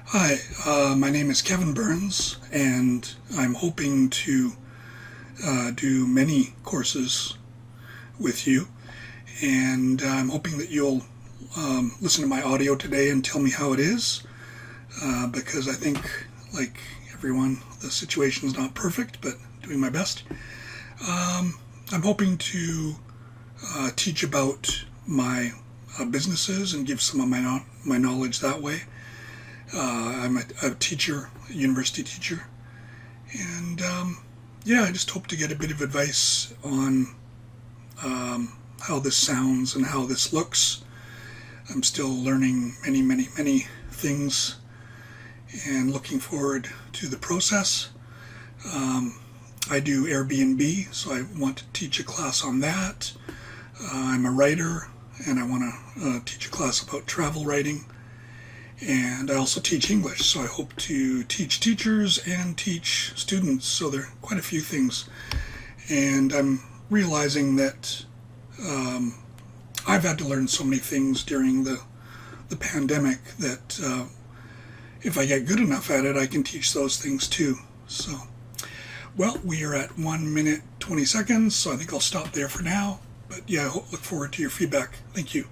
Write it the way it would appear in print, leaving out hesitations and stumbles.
Hi, my name is Kevin Burns, and I'm hoping to do many courses with you. And I'm hoping that you'll listen to my audio today and tell me how it is, because I think, like everyone, the situation's not perfect, but doing my best. I'm hoping to teach about my businesses and give some of my knowledge that way. I'm a teacher, a university teacher, and I just hope to get a bit of advice on how this sounds and how this looks. I'm still learning many things and looking forward to the process. I do Airbnb, so I want to teach a class on that. I'm a writer, and I want to teach a class about travel writing. And I also teach English, so I hope to teach teachers and teach students, so there are quite a few things. And I'm realizing that I've had to learn so many things during the pandemic that if I get good enough at it, I can teach those things too. So, well, we are at 1 minute 20 seconds, so I think I'll stop there for now. But yeah, I look forward to your feedback. Thank you.